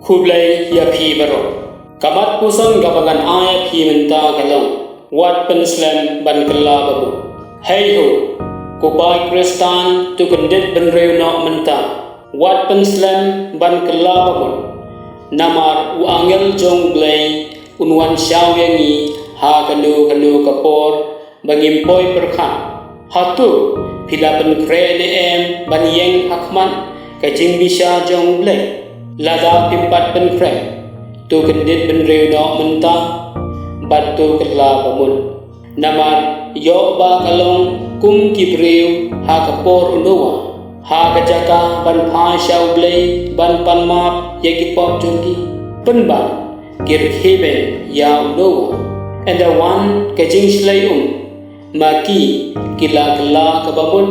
Kublai ya phi baro kamat puson gabangan aya phi menta kalong wat penslam ban kala babu hey ho kubai kristan tu kendit benreu no menta wat penslam ban kala babu namar u angel jong blai unwan syawengi ha kanu kapor bangimpoi perkha hatu pila ben krene em ban yeng hakman kajing bisa jong blai lada pimpat ben kre tu kendit ben reu no menta batu kala bamun namar yo ba kalong kum kibreu ha kapor unowa ha kajaka ban pha shau blai ban pan map ye pop jongki ben ban kir khebe ya unowa and the one kajing slay maki kila kala kabamun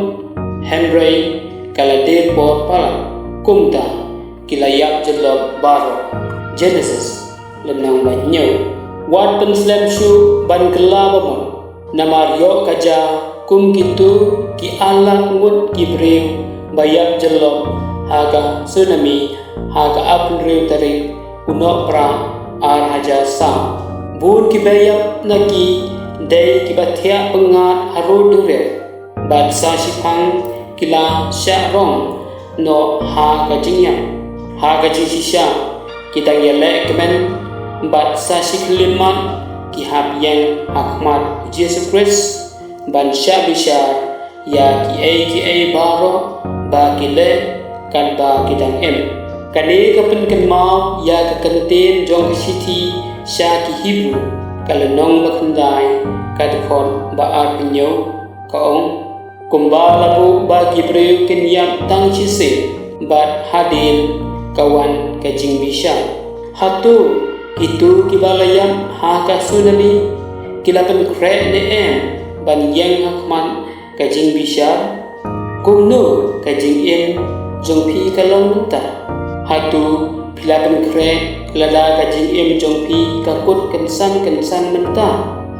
henry kala de por pala kumta kila yap jelok baro Genesis lenang banyo wat penslam shu ban kala bamun namar yo kaja kum kitu ki ala ngut kibreu bayap jelok haga tsunami haga apnreu tari uno pra ar haja sa bur ki bayap naki dai ki bathia pengat haru dure bat sa sipang kila sya rong no ha ka jingya ha ka sisha kita yele kemen bat sa siklimat ki hab yang hakmat Jesus Christ ban sya bishar ya ki ai baro ba kile kan ba kidang em kane kapen kan mau ya ka kanten jong city sya ki Hebrew kalenong bakandai kadkhon ba ar pinyo kaong kumba labu ba kibreu kenyam tang chise bat hadin kawan kajing bisa hatu itu kibalayam ha ka tsunami kilapan kre ne em ban yang hakman kajing bisa kumno kajing em jongpi kalong menta hatu pilapan kre lada kajing em jongpi kakut kensan menta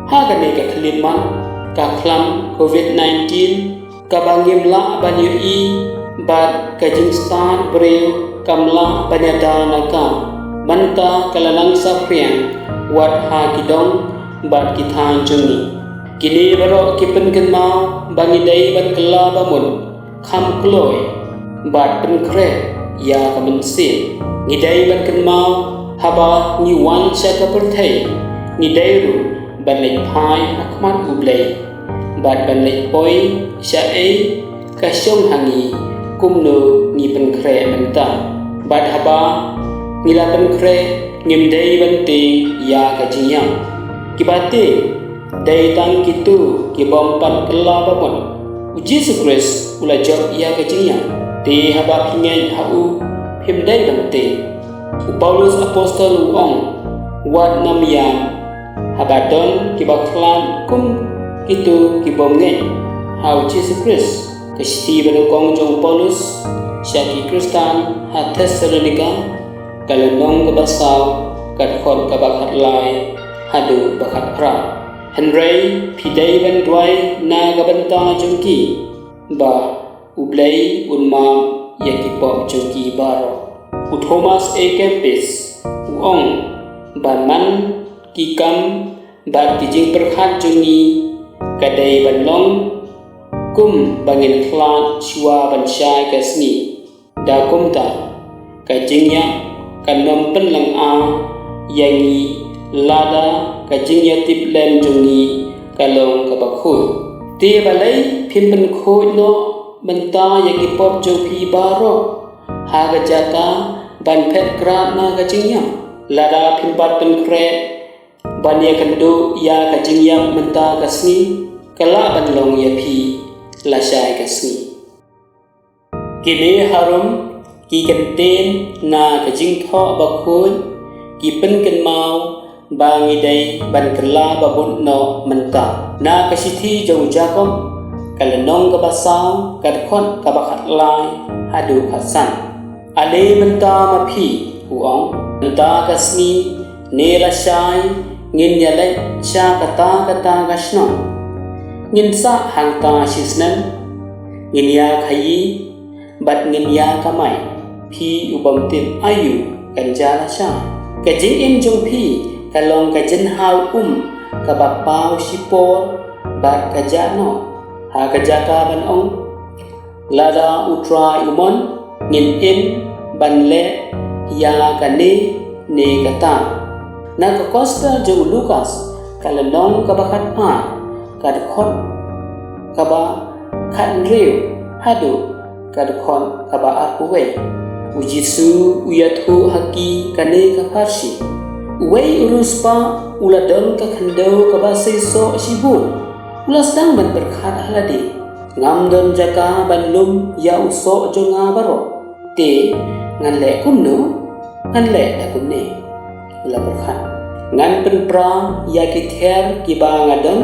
ha kane ka kliman ka klam covid-19 ka bangim la banyi bat kajing stan breu kamla banyada naka manta kalalang sapriang wat ha kidong bat kithan jungi kini baro kipen kenmau bangi dai ban kala bamun kham kloi bat pen kre ya kamensi ngidai ban kenmau haba ni wan cha ka perthai ngidai ru ban lei phai akmat ublai bat ban lei poi sha ei ka shong hangi kumno ni pen kre menta bat haba ngila pen kre ngimdei bante ya ka jinyang kibate dai tang kitu kibom pan kala babon Jesus Christ ula job ya ka jinyang te haba pingen hau himdai bante Paulus apostol uong wat namyam habadon kibaklan kum itu kibom ngen hau Jesus Christ kesti benukong jong Paulus syaki Kristan ha Thessalonika kalenong kabasaw kadkhon kabakat lai hadu bakat pra Henry pidai ban dwai na gabanta jongki ba ublai unma yaki pop jongki baro u Thomas A Kempis uong ban man kikam ba kijing perkhat jongi kadai ban long kum bangin khlat shua ban shai kasni da kumta kajingnya kanom penlang a yangi lada kajingnya tip lem jongi kalong kabakhu ti balai phimpen khoi no menta yaki pop jopi baro ha gajaka ban phet kra na kajingnya lada phimpat pen kre bania kandu ya kajingnya menta kasni kala ban long ya phi la shai kasni kini harum ki kenten na kajing tho bakhoi ki pen ken mau bangi dai ban kala babun no menta na kasithi jong jakom kalenong ka basaw kadkhon ka bakhat lai hadu khasan ale menta maphi uong menta kasni ne la shai ngin yale cha kata kasno ngin sa hangta sisnan ngin ya khayi bat ngin ya kamai phi ubam tim ayu กันจาละชากะจิงเอ็มจงพี่กะลองกะจินฮาวกะบะปาวชิโปบาดกะจาโนหากะจากาบันองลาดาอุตราอุมอนงินเอ็มบันเลยากะเนกะตานักคอสเตอร์จงลูคัสกะละนองกะบะคัดพากะดคอนกะบะคันเรียวฮาดูกะดคอนกะบะอาคุเวujisu uyathu haki kane ka farsi uwei uruspa uladon ka khandau ka basaiso sibu ulasdang ban berkhat halade ngamdon jaka banlum ya uso jonga baro te nganle kunno nganle da kunne ula berkhat ngan penpra ya ki ther ki ba ngadon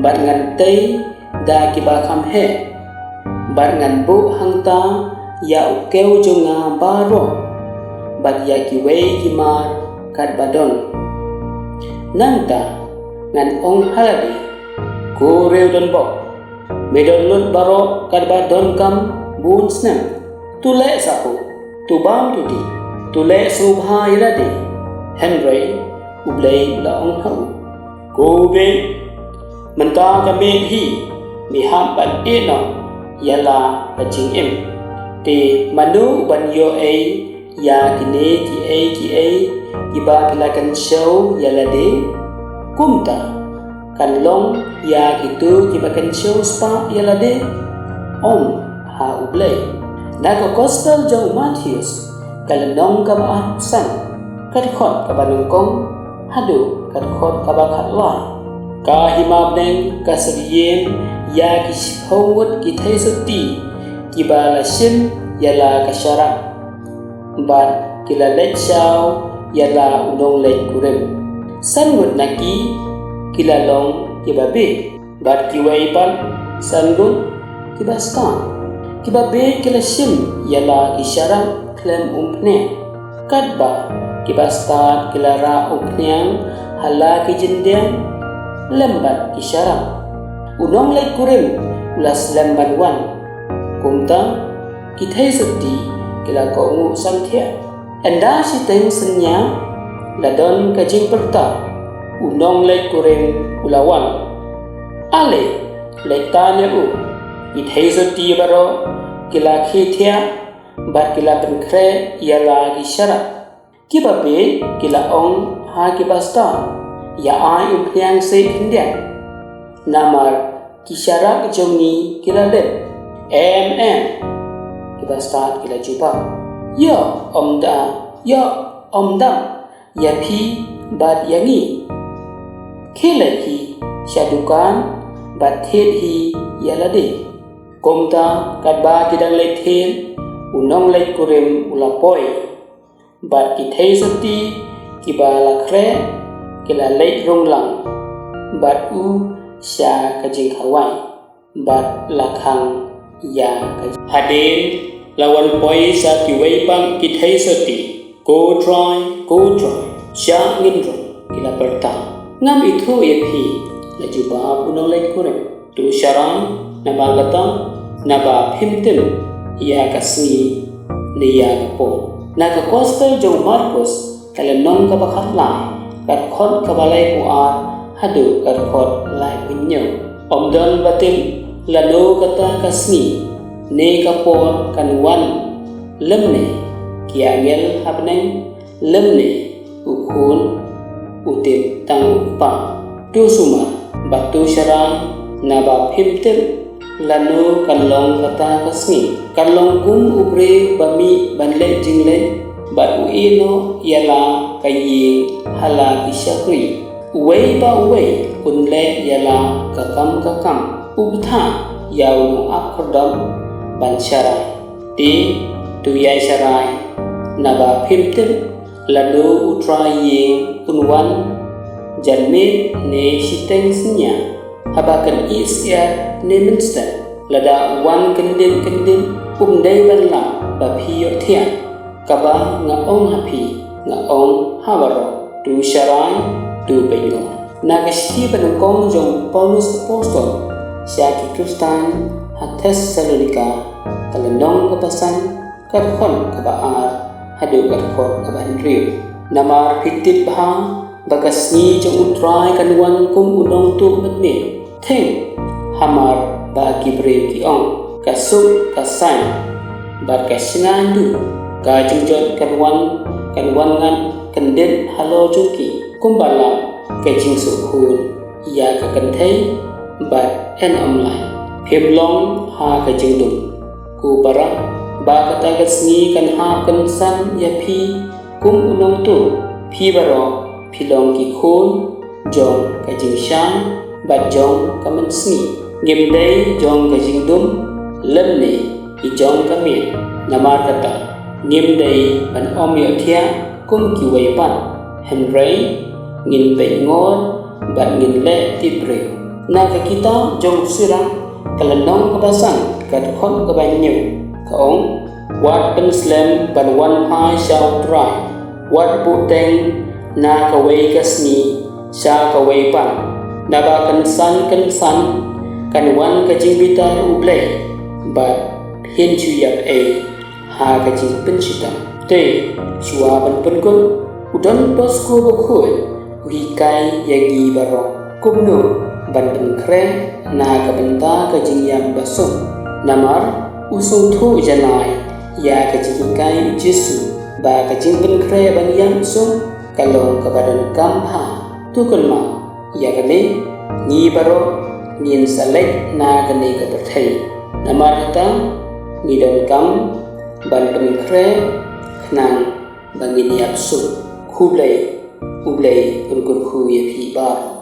bat ngan tei da ki ba kham he bat ngan bu hangta ya ukeu jonga baro bat ya ki wei ki mar kat badon nangta ngan ong halade ko reu don bo medon lut baro kat badon kam bun snam tu le sahu tu bam tu di tu le subha ilade henry ublei la ong hau ko be manta ka me hi mi ham ban e no yala ka jing em te manu ban yo ai ya kine ki ba kila kan show ya la de kumta kan long ya kitu ki ba kan show spa ya la de om ha ublay na ko gospel jo Matthews kal nong ka ba san kat khot ka ba nong kong hadu kat khot ka ba khat lai ka himab neng ka sabiyem ya ki shawut ki thai suti kiba la shim yala kasyara bat kila lek shaw yala unong lek kurem sangut naki kila long kiba be bat kiwai pan sangut kiba stan kiba be kila shim yala isyara klem umpne kadba kiba stan kila ra umpnyang hala kijendeng lembat isyara unong lek kurem ulas lembat wan kumta kithai suti kila ko ngu samthia anda si teng senya ladon ka jing perta unong lek kureng ulawan ale letane kithai suti baro kila khithia bat kila penkre yala gisara kibabe kila ong ha kibasta ya ai upyang se khindian namar kisara jongi kila let kita start kila jumpa ya omda ya pi bat yangi khela hi shadukan bat thet hi yalade komta kadba kidang le thet unong le kurem ulapoi bat kithai sati kibala khre kila le ronglang bat u sha kajing khawai bat lakhang ya haden lawan poi sa ki wei pang ki thai sati go try sha ngin ro kila perta ngam ithu ye phi la ju ba punong lai kure tu sharan na ba gata na ba phimtim ya kasni ni ya po na ka gospel jo Marcos kala non ka ba khat lai kat khot ka ba lai ku a hadu kat khot lai punyo omdon batil lano kata kasni ne kapor kanwan lemne kiangel habneng lemne ukun utip tang pa tu suma batu syarang naba phimtel lano kanlong kata kasni kanlong kum ubre bami banle jingle bat uino yala kayi hala kisyakri uwei ba uwei kunle yala kakam ubtha yau akhodam ban syarai ti tu yai syarai naba phimtim ladu utrayi unwan janmit ne siteng senya habakan isya ne minster lada wan kendin umdai banla ba phiyo thia kaba nga ong hapi nga ong hawaro tu syarai tu pengo nagasti panungkong jong Paulus apostol siaki Kristan hat Thessalonika kalendong kapasan kadhon kabaar hadu karkot kaban riu namar fitit bah bagasni jong utrai kanwan kum unong tu matne theng hamar ba kibre ki ong kasuk kasai bar kasingandu ka jingjot kanwan ngan kandet halo jungki kumbala kajing sukhun ya ka kan thei bat en online phim long ha ka jingdum ku para ba kata gasni kan ha kan san ya phi kum unong tu phi baro philong ki khôn jong ka jing shang bat jong ka man sni ngim dei jong ka jing dum lam ni i jong ka mi namar kata ngim dei ban om yo thia kum ki wei pan hen rei ngin pe ngon bat ngin le ti pre na ka kita jong sirang kalanong ka basang ka khon ka ban nyu ka ong wat pen slam ban wan ha shao trai wat bu teng na ka wei kasni sha ka wei pan na ba kan san kan wan ka jing bita u play but hin chu yak a ha ka jing pen chita te chua ban pen kun udon pos ko bo khoi wi kai yagi baro kumno ban pen kre na ka benta ka jing yam basum namar usung thu janai ya ka jing kai jesu ba ka jing pen kre ban yam sum kalong kabadan kampa tukul ma ya kane ni baro nin salek na kane ka perthai namarta ni don kam ban pen kre khnang bangin yap su khublai un kun khu ye phi ba